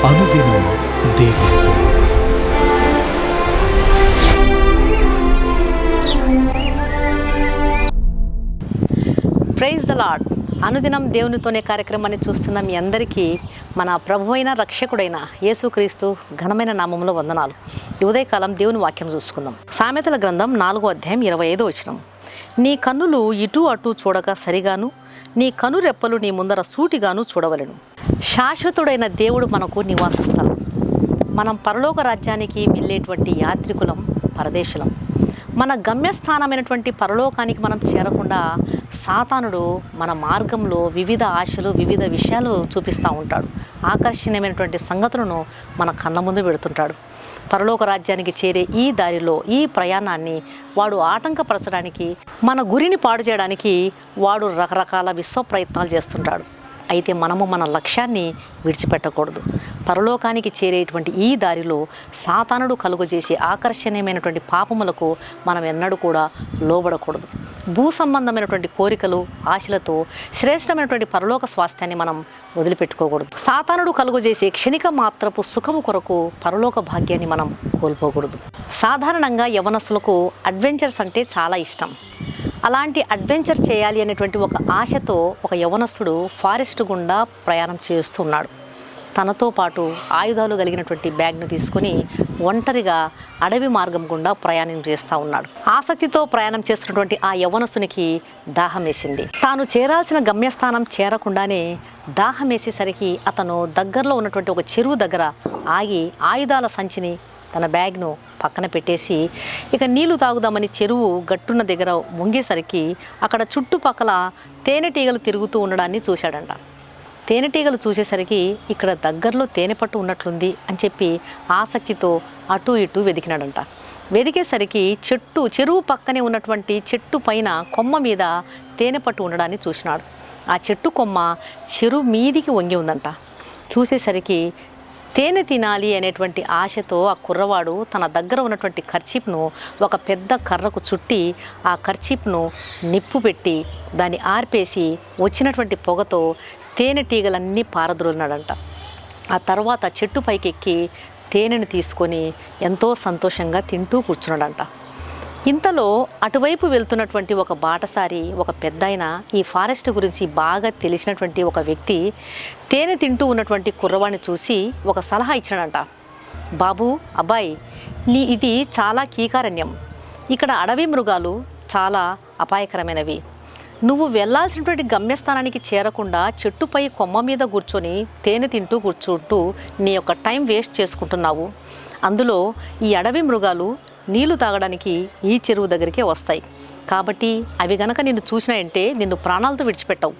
అనుదినం దేవునితో. Praise the Lord. అనుదినం దేవునితోనే కార్యక్రమాన్ని చూస్తున్న మీ అందరికీ మన ప్రభువైన రక్షకుడైన యేసుక్రీస్తు ఘనమైన నామములో వందనాలు. ఈ ఉదయకాలం దేవుని వాక్యం చూసుకుందాం. సామెతల గ్రంథం 4వ అధ్యాయం 25వ వచనం. నీ కన్నులు ఇటు అటు చూడక సరిగాను, నీ కనురెప్పలు నీ ముందర సూటిగాను చూడవలెను. శాశ్వతుడైన దేవుడు మనకు నివాస స్థలం. మనం పరలోక రాజ్యానికి వెళ్ళేటువంటి యాత్రికులం, పరదేశులం. మన గమ్యస్థానమైనటువంటి పరలోకానికి మనం చేరకుండా సాతానుడు మన మార్గంలో వివిధ ఆశలు, వివిధ విషయాలు చూపిస్తూ ఉంటాడు. ఆకర్షణీయమైనటువంటి సంగతులను మన కళ్ళ ముందు పెడుతుంటాడు. పరలోక రాజ్యానికి చేరే ఈ దారిలో, ఈ ప్రయాణాన్ని వాడు ఆటంకపరచడానికి, మన గురిని పాడు చేయడానికి వాడు రకరకాల విశ్వ ప్రయత్నాలు చేస్తుంటాడు. అయితే మనము మన లక్ష్యాన్ని విడిచిపెట్టకూడదు. పరలోకానికి చేరేటువంటి ఈ దారిలో సాతానుడు కలుగజేసే ఆకర్షణీయమైనటువంటి పాపములకు మనం ఎన్నడూ కూడా లోబడకూడదు. భూ సంబంధమైనటువంటి కోరికలు, ఆశలతో శ్రేష్టమైనటువంటి పరలోక స్వాస్థ్యాన్ని మనం వదిలిపెట్టుకోకూడదు. సాతానుడు కలుగజేసే క్షణిక మాత్రపు సుఖము కొరకు పరలోక భాగ్యాన్ని మనం కోల్పోకూడదు. సాధారణంగా యవనస్తులకు అడ్వెంచర్స్ అంటే చాలా ఇష్టం. అలాంటి అడ్వెంచర్ చేయాలి అనేటువంటి ఒక ఆశతో ఒక యవనస్తుడు ఫారెస్ట్ గుండా ప్రయాణం చేస్తున్నాడు. తనతో పాటు ఆయుధాలు కలిగినటువంటి బ్యాగ్ను తీసుకొని ఒంటరిగా అడవి మార్గం గుండా ప్రయాణం చేస్తూ ఉన్నాడు. ఆసక్తితో ప్రయాణం చేస్తున్నటువంటి ఆ యవనస్తునికి దాహం వేసింది. తాను చేరాల్సిన గమ్యస్థానం చేరకుండానే దాహం వేసేసరికి అతను దగ్గరలో ఉన్నటువంటి ఒక చెరువు దగ్గర ఆగి ఆయుధాల సంచిని, తన బ్యాగ్ను పక్కన పెట్టేసి ఇక నీళ్లు తాగుదామని చెరువు గట్టున్న దగ్గర ముంగేసరికి అక్కడ చుట్టుపక్కల తేనెటీగలు తిరుగుతూ ఉండడాన్ని చూశాడంట. తేనెటీగలు చూసేసరికి ఇక్కడ దగ్గరలో తేనె పట్టు ఉన్నట్లుంది అని చెప్పి ఆసక్తితో అటు ఇటు వెతికినాడంట. వెతికేసరికి చెరువు పక్కనే ఉన్నటువంటి చెట్టు పైన కొమ్మ మీద తేనె పట్టు ఉండడాన్ని చూసినాడు. ఆ చెట్టు కొమ్మ చెరువు మీదికి వంగి ఉందంట. చూసేసరికి తేనె తినాలి అనేటువంటి ఆశతో ఆ కుర్రవాడు తన దగ్గర ఉన్నటువంటి కర్చీప్ను ఒక పెద్ద కర్రకు చుట్టి ఆ కర్చీప్ను నిప్పు పెట్టి దాన్ని ఆర్పేసి వచ్చినటువంటి పొగతో తేనెటీగలన్నీ పారద్రోలినాడంట. ఆ తర్వాత చెట్టు పైకి ఎక్కి తేనెను తీసుకొని ఎంతో సంతోషంగా తింటూ కూర్చున్నాడంట. ఇంతలో అటువైపు వెళ్తున్నటువంటి ఒక బాటసారి, ఒక పెద్దాయన, ఈ ఫారెస్ట్ గురించి బాగా తెలిసినటువంటి ఒక వ్యక్తి తేనె తింటూ ఉన్నటువంటి కుర్రవాడిని చూసి ఒక సలహా ఇచ్చాడంట. బాబు, అబ్బాయి, ఇది చాలా కీకారణ్యం. ఇక్కడ అడవి మృగాలు చాలా అపాయకరమైనవి. నువ్వు వెళ్ళాల్సినటువంటి గమ్యస్థానానికి చేరకుండా చెట్టుపై కొమ్మ మీద కూర్చొని తేనె తింటూ కూర్చుంటూ నీ యొక్క టైం వేస్ట్ చేసుకుంటున్నావు. అందులో ఈ అడవి మృగాలు నీళ్లు తాగడానికి ఈ చెరువు దగ్గరికే వస్తాయి. కాబట్టి అవి గనక నిన్ను చూసినాయంటే నిన్ను ప్రాణాలతో విడిచిపెట్టవు.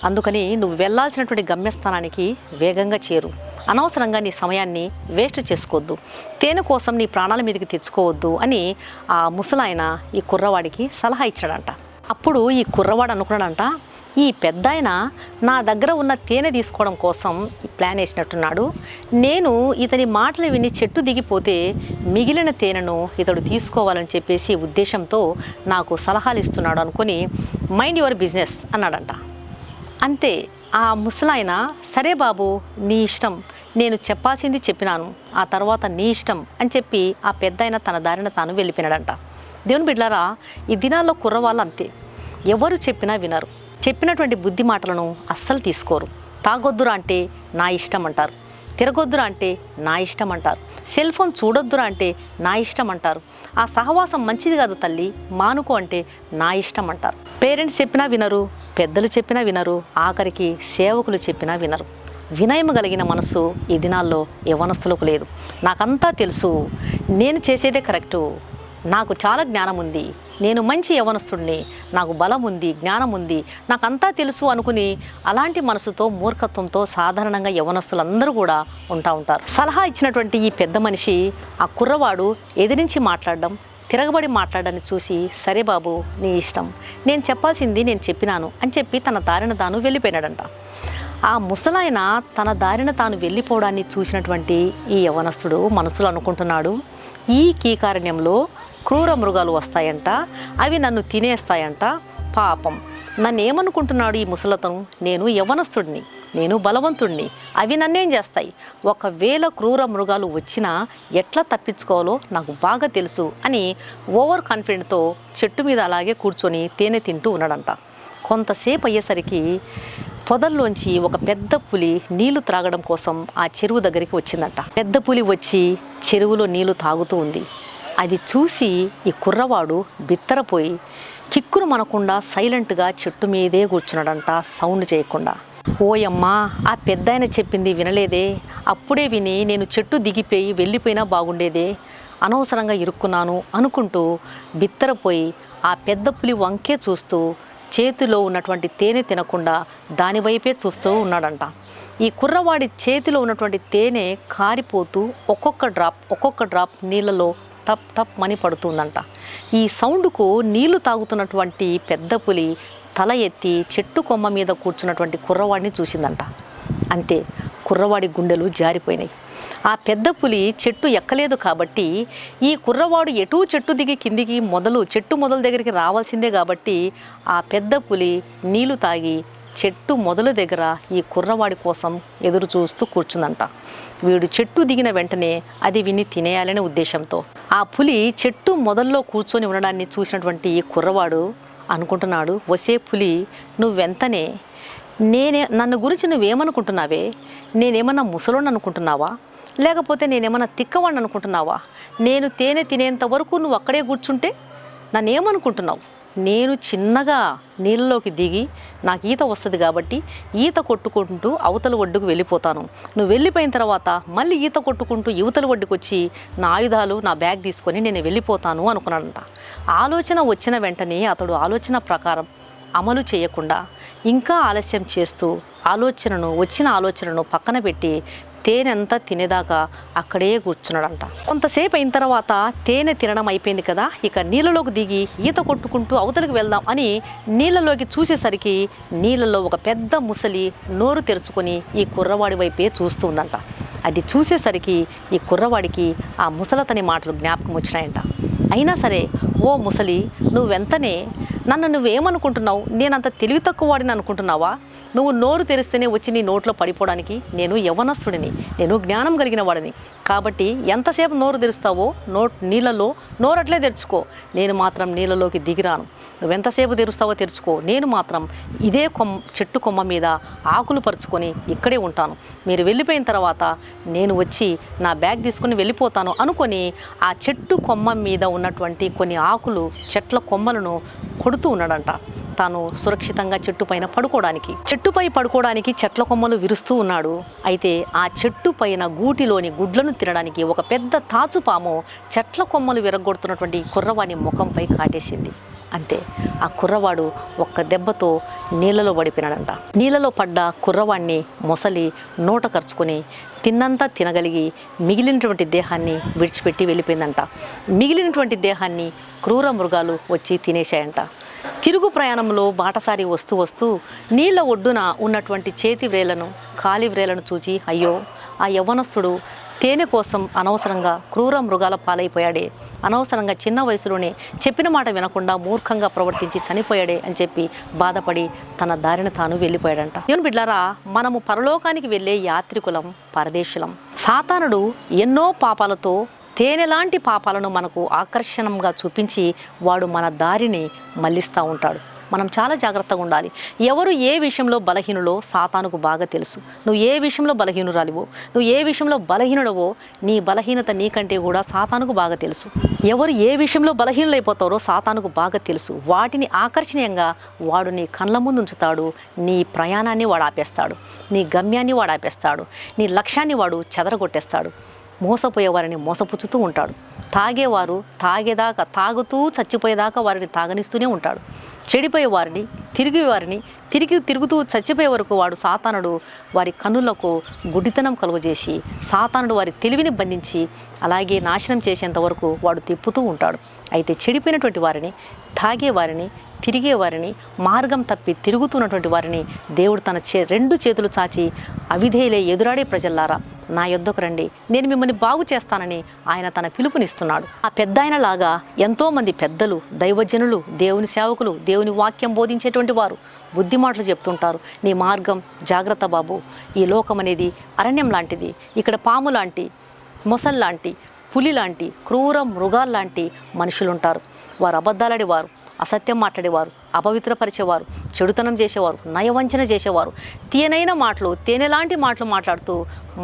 అందుకని నువ్వు వెళ్ళాల్సినటువంటి గమ్యస్థానానికి వేగంగా చేరు. అనవసరంగా నీ సమయాన్ని వేస్ట్ చేసుకోవద్దు. తేనె కోసం నీ ప్రాణాల మీదకి తెచ్చుకోవద్దు అని ఆ ముసలాయన ఈ కుర్రవాడికి సలహా ఇచ్చాడంట. అప్పుడు ఈ కుర్రవాడు అనుకున్నాడంట, ఈ పెద్దాయన నా దగ్గర ఉన్న తేనె తీసుకోవడం కోసం ప్లాన్ వేసినట్టున్నాడు. నేను ఇతని మాటలు విని చెట్టు దిగిపోతే మిగిలిన తేనెను ఇతడు తీసుకోవాలని చెప్పేసి ఉద్దేశంతో నాకు సలహాలు ఇస్తున్నాడు అనుకుని మైండ్ యువర్ బిజినెస్ అన్నాడంట. అంతే. ఆ ముసలాయన సరే బాబు, నీ ఇష్టం, నేను చెప్పాల్సింది చెప్పినాను, ఆ తర్వాత నీ ఇష్టం అని చెప్పి ఆ పెద్దాయన తన దారిన తాను వెళ్ళిపోయినాడంట. దేవుని బిడ్డలారా, ఈ దినాల్లో కుర్రవాళ్ళు అంతే. ఎవరు చెప్పినా వినరు. చెప్పినటువంటి బుద్ధి మాటలను అస్సలు తీసుకోరు. తాగొద్దురా అంటే నా ఇష్టం అంటారు. తిరగొద్దురా అంటే నా ఇష్టం అంటారు. సెల్ ఫోన్ చూడొద్దురా అంటే నా ఇష్టం అంటారు. ఆ సహవాసం మంచిది కాదు తల్లి, మానుకో అంటే నా ఇష్టం అంటారు. పేరెంట్స్ చెప్పినా వినరు, పెద్దలు చెప్పినా వినరు, ఆఖరికి సేవకులు చెప్పినా వినరు. వినయం కలిగిన మనసు ఈ దినాల్లో యవ్వనస్తులకు లేదు. నాకంతా తెలుసు, నేను చేసేదే కరెక్టు, నాకు చాలా జ్ఞానం ఉంది, నేను మంచి యవనస్తుడిని, నాకు బలం ఉంది, జ్ఞానం ఉంది, నాకంతా తెలుసు అనుకుని అలాంటి మనసుతో, మూర్ఖత్వంతో సాధారణంగా యవనస్తులందరూ కూడా ఉంటారు. సలహా ఇచ్చినటువంటి ఈ పెద్ద మనిషి ఆ కుర్రవాడు ఎదిరించి మాట్లాడడం, తిరగబడి మాట్లాడడాన్ని చూసి సరే బాబు, నీ ఇష్టం, నేను చెప్పాల్సింది నేను చెప్పినాను అని చెప్పి తన దారిన తాను వెళ్ళిపోయినాడంట. ఆ ముసలాయన తన దారిన తాను వెళ్ళిపోవడాన్ని చూసినటువంటి ఈ యవనస్తుడు మనసులో అనుకుంటున్నాడు, ఈ కీకారణ్యంలో క్రూర మృగాలు వస్తాయంట, అవి నన్ను తినేస్తాయంట, పాపం నన్ను ఏమనుకుంటున్నాడు ఈ ముసలతను, నేను యవ్వనస్తుడిని, నేను బలవంతుణ్ణి, అవి నన్నేం చేస్తాయి, ఒకవేళ క్రూర మృగాలు వచ్చినా ఎట్లా తప్పించుకోవాలో నాకు బాగా తెలుసు అని ఓవర్ కాన్ఫిడెంట్తో చెట్టు మీద అలాగే కూర్చొని తేనె తింటూ ఉన్నాడంట. కొంతసేపు అయ్యేసరికి పొదల్లోంచి ఒక పెద్ద పులి నీళ్లు త్రాగడం కోసం ఆ చెరువు దగ్గరికి వచ్చిందంట. పెద్ద పులి వచ్చి చెరువులో నీళ్లు తాగుతూ ఉంది. అది చూసి ఈ కుర్రవాడు బిత్తరపోయి కిక్కురు మనకుండా సైలెంట్గా చెట్టు మీదే కూర్చున్నాడంట, సౌండ్ చేయకుండా. ఓయమ్మా, ఆ పెద్దాయన చెప్పింది వినలేదే, అప్పుడే విని నేను చెట్టు దిగిపోయి వెళ్ళిపోయినా బాగుండేదే, అనవసరంగా ఇరుక్కున్నాను అనుకుంటూ బిత్తరపోయి ఆ పెద్ద పులి వంకే చూస్తూ చేతిలో ఉన్నటువంటి తేనె తినకుండా దానివైపే చూస్తూ ఉన్నాడంట. ఈ కుర్రవాడి చేతిలో ఉన్నటువంటి తేనె కారిపోతూ ఒక్కొక్క డ్రాప్ నీళ్ళలో టప్ టప్ మని పడుతుందంట. ఈ సౌండ్కు నీళ్లు తాగుతున్నటువంటి పెద్ద పులి తల ఎత్తి చెట్టు కొమ్మ మీద కూర్చున్నటువంటి కుర్రవాడిని చూసిందంట. అంతే, కుర్రవాడి గుండెలు జారిపోయినాయి. ఆ పెద్ద పులి చెట్టు ఎక్కలేదు కాబట్టి ఈ కుర్రవాడు ఎటూ చెట్టు దిగి కిందికి చెట్టు మొదల దగ్గరికి రావాల్సిందే కాబట్టి ఆ పెద్ద పులి నీళ్లు తాగి చెట్టు మొదల దగ్గర ఈ కుర్రవాడి కోసం ఎదురు చూస్తూ కూర్చుందంట. వీడు చెట్టు దిగిన వెంటనే అది విని తినేయాలనే ఉద్దేశంతో ఆ పులి చెట్టు మొదల్లో కూర్చొని ఉండడాన్ని చూసినటువంటి ఈ కుర్రవాడు అనుకుంటున్నాడు, వసే పులి, నువ్వెంతనే నన్ను గురించి నువ్వేమనుకుంటున్నావే, నేనేమన్నా ముసలోని అనుకుంటున్నావా, లేకపోతే నేనేమన్నా తిక్కవాడిని అనుకుంటున్నావా, నేను తేనె తినేంత వరకు నువ్వు అక్కడే కూర్చుంటే నన్నేమనుకుంటున్నావు, నేను చిన్నగా నీళ్ళలోకి దిగి నాకు ఈత వస్తుంది కాబట్టి ఈత కొట్టుకుంటూ అవతల ఒడ్డుకు వెళ్ళిపోతాను, నువ్వు వెళ్ళిపోయిన తర్వాత మళ్ళీ ఈత కొట్టుకుంటూ యువతల ఒడ్డుకు వచ్చి నా ఆయుధాలు నా బ్యాగ్ తీసుకొని నేను వెళ్ళిపోతాను అనుకున్నాడంట. ఆలోచన వచ్చిన వెంటనే అతడు ఆలోచన ప్రకారం అమలు చేయకుండా ఇంకా ఆలస్యం చేస్తూ వచ్చిన ఆలోచనను పక్కన పెట్టి తేనెంతా తినేదాకా అక్కడే కూర్చున్నాడంట. కొంతసేపు అయిన తర్వాత తేనె తినడం అయిపోయింది కదా, ఇక నీళ్ళలోకి దిగి ఈత కొట్టుకుంటూ అవతలికి వెళ్దాం అని నీళ్ళలోకి చూసేసరికి నీళ్ళలో ఒక పెద్ద ముసలి నోరు తెరుచుకొని ఈ కుర్రవాడి వైపే చూస్తుందంట. అది చూసేసరికి ఈ కుర్రవాడికి ఆ ముసలతని మాటలు జ్ఞాపకం వచ్చినాయంట. అయినా సరే, ఓ ముసలి, నువ్వెంతనే నన్ను నువ్వేమనుకుంటున్నావు, నేనంత తెలివి తక్కువ వాడిని అనుకుంటున్నావా, నువ్వు నోరు తెరిస్తేనే వచ్చి నీ నోట్లో పడిపోవడానికి నేను యవ్వనస్తుడిని, నేను జ్ఞానం కలిగిన వాడిని, కాబట్టి ఎంతసేపు నోరు తెరుస్తావో నీళ్ళలో నోరట్లే తెరుచుకో, నేను మాత్రం నీళ్ళలోకి దిగిరాను, నువ్వెంతసేపు తెరుస్తావో తెరుచుకో, నేను మాత్రం ఇదే చెట్టు కొమ్మ మీద ఆకులు పరుచుకొని ఇక్కడే ఉంటాను, మీరు వెళ్ళిపోయిన తర్వాత నేను వచ్చి నా బ్యాగ్ తీసుకుని వెళ్ళిపోతాను అనుకొని ఆ చెట్టు కొమ్మ మీద ఉన్నటువంటి కొన్ని ఆకులు చెట్ల కొమ్మలను కొడుతూ ఉన్నాడంట. తాను సురక్షితంగా చెట్టుపై పడుకోవడానికి చెట్ల కొమ్మలు విరుస్తూ ఉన్నాడు. అయితే ఆ చెట్టు పైన గూటిలోని గుడ్లను తినడానికి ఒక పెద్ద తాచుపాము చెట్ల కొమ్మలు విరగొడుతున్నటువంటి కుర్రవాడి ముఖంపై కాటేసింది. అంతే, ఆ కుర్రవాడు ఒక్క దెబ్బతో నీళ్ళలో పడిపోయినాడంట. నీళ్ళలో పడ్డ కుర్రవాడిని మొసలి నోట కరుచుకొని తిన్నంతా తినగలిగి మిగిలినటువంటి దేహాన్ని విడిచిపెట్టి వెళ్ళిపోయిందంట. మిగిలినటువంటి దేహాన్ని క్రూర మృగాలు వచ్చి తినేశాయంట. తిరుగు ప్రయాణంలో బాటసారి వస్తూ నీళ్ళ ఒడ్డున ఉన్నటువంటి చేతి వ్రేలను కాలి వ్రేలను చూచి, అయ్యో, ఆ యవ్వనస్తుడు తేనె కోసం అనవసరంగా క్రూర మృగాల పాలైపోయాడే, అనవసరంగా చిన్న వయసులోనే చెప్పిన మాట వినకుండా మూర్ఖంగా ప్రవర్తించి చనిపోయాడే అని చెప్పి బాధపడి తన దారిన తాను వెళ్ళిపోయాడంట. దేవుని బిడ్డలారా, మనము పరలోకానికి వెళ్ళే యాత్రికులం, పరదేశులం. సాతానుడు ఎన్నో పాపాలతో తేనెలాంటి పాపాలను మనకు ఆకర్షణంగా చూపించి వాడు మన దారిని మళ్ళిస్తూ ఉంటాడు. మనం చాలా జాగ్రత్తగా ఉండాలి. ఎవరు ఏ విషయంలో బలహీనులో సాతానుకు బాగా తెలుసు. నువ్వు ఏ విషయంలో బలహీనురాలివో, నువ్వు ఏ విషయంలో బలహీనుడవో, నీ బలహీనత నీకంటే కూడా సాతానుకు బాగా తెలుసు. ఎవరు ఏ విషయంలో బలహీనులైపోతారో సాతానుకు బాగా తెలుసు. వాటిని ఆకర్షణీయంగా వాడు నీ కళ్ళ ముందు ఉంచుతాడు. నీ ప్రయాణాన్ని వాడు ఆపేస్తాడు, నీ గమ్యాన్ని వాడు ఆపేస్తాడు, నీ లక్ష్యాన్ని వాడు చెదరగొట్టేస్తాడు. మోసపోయేవారిని మోసపుచ్చుతూ ఉంటాడు. తాగేవారు తాగుతూ చచ్చిపోయేదాకా వారిని తాగనిస్తూనే ఉంటాడు. చెడిపోయే వారిని తిరుగుతూ చచ్చిపోయే వరకు వాడు సాతానుడు వారి కన్నులకు గుడ్డితనం కలుగజేసి సాతానుడు వారి తెలివిని బంధించి అలాగే నాశనం చేసేంత వరకు వాడు తిప్పుతూ ఉంటాడు. అయితే చెడిపోయినటువంటి వారిని, తాగేవారిని, తిరిగేవారిని, మార్గం తప్పి తిరుగుతున్నటువంటి వారిని దేవుడు తన రెండు చేతులు చాచి, అవిధేయులే ఎదురాడే ప్రజల్లారా నా యొద్దకు రండి, నేను మిమ్మల్ని బాగు చేస్తానని ఆయన తన పిలుపునిస్తున్నాడు. ఆ పెద్ద ఆయనలాగా ఎంతోమంది పెద్దలు, దైవజనులు, దేవుని సేవకులు, దేవుని వాక్యం బోధించేటువంటి వారు బుద్ధి మాటలు చెప్తుంటారు. నీ మార్గం జాగ్రత్త బాబు, ఈ లోకం అనేది అరణ్యం లాంటిది, ఇక్కడ పాము లాంటి, మొసల్లాంటి, పులి లాంటి, క్రూర మృగాల్లాంటి మనుషులు ఉంటారు. వారు అబద్ధాలాడేవారు, అసత్యం మాట్లాడేవారు, అపవిత్రపరిచేవారు, చెడుతనం చేసేవారు, నయవంచన చేసేవారు, తీయనైన మాటలు, తేనెలాంటి మాటలు మాట్లాడుతూ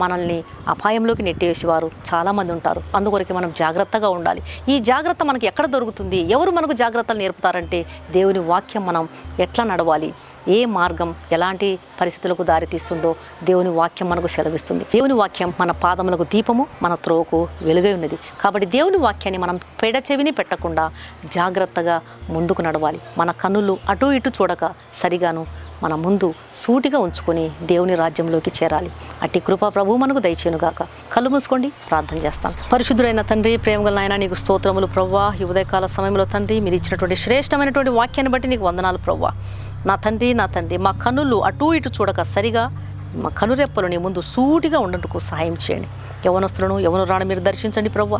మనల్ని అపాయంలోకి నెట్టివేసేవారు చాలామంది ఉంటారు. అందుకొరకు మనం జాగ్రత్తగా ఉండాలి. ఈ జాగ్రత్త మనకి ఎక్కడ దొరుకుతుంది? ఎవరు మనకు జాగ్రత్తలు నేర్పుతారంటే దేవుని వాక్యం మనం ఎట్లా నడవాలి, ఏ మార్గం ఎలాంటి పరిస్థితులకు దారితీస్తుందో దేవుని వాక్యం మనకు సెలవిస్తుంది. దేవుని వాక్యం మన పాదములకు దీపము, మన త్రోవకు వెలుగై ఉన్నది. కాబట్టి దేవుని వాక్యాన్ని మనం పెడచెవిని పెట్టకుండా జాగ్రత్తగా ముందుకు నడవాలి. మన కన్నులు అటు ఇటు చూడక సరిగాను మన ముందు సూటిగా ఉంచుకొని దేవుని రాజ్యంలోకి చేరాలి. అట్టి కృపా ప్రభువు మనకు దయచేయునుగాక. కళ్ళు మూసుకోండి, ప్రార్థన చేస్తాం. పరిశుద్ధుడైన తండ్రి, ప్రేమగల నాయన, నీకు స్తోత్రములు ప్రభువా. ఈ ఉదయకాల సమయంలో తండ్రి, మీరు ఇచ్చినటువంటి శ్రేష్టమైనటువంటి వాక్యాన్ని బట్టి నీకు వందనాలు ప్రభువా. నా తండ్రి, మా కన్నులు అటు ఇటు చూడక సరిగా మా కనురెప్పలు నీ ముందు సూటిగా ఉండటకు సహాయం చేయండి. యవనస్తులను, యవనురాలను మీరు దర్శించండి ప్రభువా.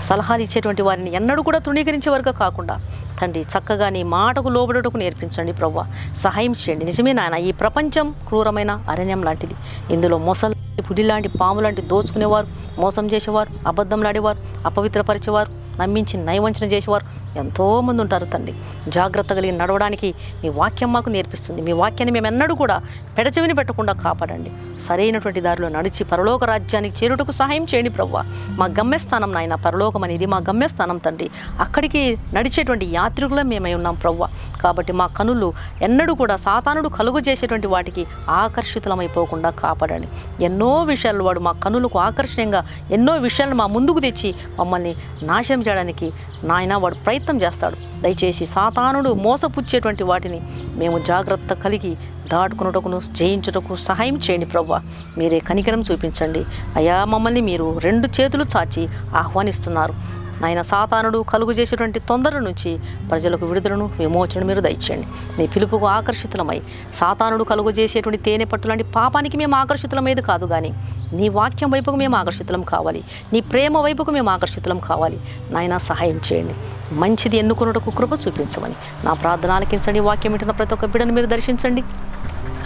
సలహాలు ఇచ్చేటువంటి వారిని ఎన్నడూ కూడా తృణీకరించే వరకు కాకుండా తండ్రి చక్కగా నీ మాటకు లోబడుటకు నేర్పించండి ప్రభువా. సహాయం చేయండి. నిజమే నాయన, ఈ ప్రపంచం క్రూరమైన అరణ్యం లాంటిది. ఇందులో మొసలు, పులి లాంటి, పాము లాంటి దోచుకునేవారు, మోసం చేసేవారు, అబద్ధంలాడేవారు, అపవిత్రపరిచేవారు, నమ్మించి నయవంచన చేసేవారు ఎంతోమంది ఉంటారు తండ్రి. జాగ్రత్త కలిగి నడవడానికి మీ వాక్యం మాకు నేర్పిస్తుంది. మీ వాక్యాన్ని మేము ఎన్నడూ కూడా పెడచెవిని పెట్టకుండా కాపాడండి. సరైనటువంటి దారిలో నడిచి పరలోక రాజ్యానికి చేరుటకు సహాయం చేయండి ప్రభువా. మా గమ్యస్థానం నాయన, పరలోకం అనేది మా గమ్యస్థానం తండ్రి. అక్కడికి నడిచేటువంటి యాత్రికులం మేమై ఉన్నాం ప్రభువా. కాబట్టి మా కనులు ఎన్నడూ కూడా సాతానుడు కలుగు చేసేటువంటి వాటికి ఆకర్షితులమైపోకుండా కాపాడండి. ఎన్నో విషయాలు వాడు మా కనులకు ఆకర్షణీయంగా ఎన్నో విషయాలను మా ముందుకు తెచ్చి మమ్మల్ని నాశనం చేయడానికి నాయన వాడు ప్రయత్నం చేస్తాడు. దయచేసి సాతానుడు మోసపుచ్చేటువంటి వాటిని మేము జాగ్రత్త కలిగి దాటుకున్నటకును జయించుటకు సహాయం చేయండి ప్రభువా. మీరే కనికరం చూపించండి అయ్యా. మమ్మల్ని మీరు రెండు చేతులు చాచి ఆహ్వానిస్తున్నారు నాయన. సాతానుడు కలుగు చేసేటువంటి తొందర నుంచి ప్రజలకు విడుదలను, విమోచనను మీరు దయచేయండి. నీ పిలుపుకు ఆకర్షితులమై సాతానుడు కలుగు చేసేటువంటి తేనె పట్టు లాంటి పాపానికి మేము ఆకర్షితులమేది కాదు, కానీ నీ వాక్యం వైపుకు మేము ఆకర్షితులం కావాలి. నీ ప్రేమ వైపుకు మేము ఆకర్షితులం కావాలి నాయన. సహాయం చేయండి. మంచిది ఎన్నుకున్నటకు కృప చూపించమని నా ప్రార్థన ఆలకించండి. వాక్యం వింటున్న ప్రతి ఒక్క బిడ్డను మీరు దర్శించండి.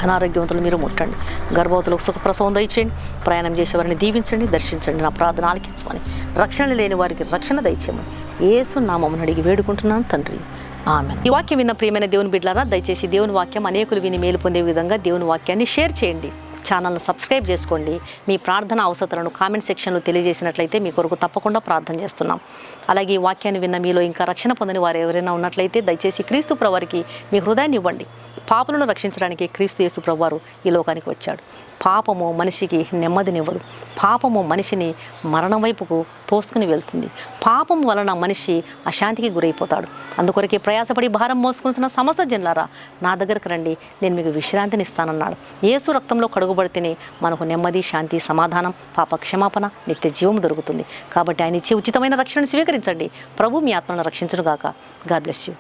అనారోగ్యవంతులు మీరు ముట్టండి. గర్భవతులకు సుఖప్రసవం దయచేయండి. ప్రయాణం చేసేవారిని దీవించండి, దర్శించండి. నా ప్రార్థన ఆలకించమని, రక్షణ లేని వారికి రక్షణ దయచేయమని యేసు నామమున అడిగి వేడుకుంటున్నాను తండ్రి, ఆమేన్. ఈ వాక్యం విన్న ప్రియమైన దేవుని బిడ్డలారా, దయచేసి దేవుని వాక్యం అనేకులు విని మేలు పొందే విధంగా దేవుని వాక్యాన్ని షేర్ చేయండి. ఛానల్ను సబ్స్క్రైబ్ చేసుకోండి. మీ ప్రార్థన అవసరాలను కామెంట్ సెక్షన్లో తెలియజేసినట్లయితే మీ కొరకు తప్పకుండా ప్రార్థన చేస్తున్నాం. అలాగే ఈ వాక్యాన్ని విన్న మీలో ఇంకా రక్షణ పొందని వారు ఎవరైనా ఉన్నట్లయితే దయచేసి క్రీస్తు ప్రభువారికి మీ హృదయాన్ని ఇవ్వండి. పాపులను రక్షించడానికి క్రీస్తు యేసు ప్రభువారు ఈ లోకానికి వచ్చాడు. పాపము మనిషికి నెమ్మదినివ్వదు. పాపము మనిషిని మరణం వైపుకు తోసుకుని వెళ్తుంది. పాపం వలన మనిషి అశాంతికి గురైపోతాడు. అందుకొరకే ప్రయాసపడి భారం మోసుకుంటున్న సమస్త జనులారా నా దగ్గరకు రండి, నేను మీకు విశ్రాంతిని ఇస్తానన్నాడు. యేసు రక్తంలో కడుగుబడితేనే మనకు నెమ్మది, శాంతి, సమాధానం, పాప క్షమాపణ, నిత్య జీవం దొరుకుతుంది. కాబట్టి ఆయన ఇచ్చే ఉచితమైన రక్షణను స్వీకరించండి. ప్రభు మీ ఆత్మను రక్షించును గాక. God bless you.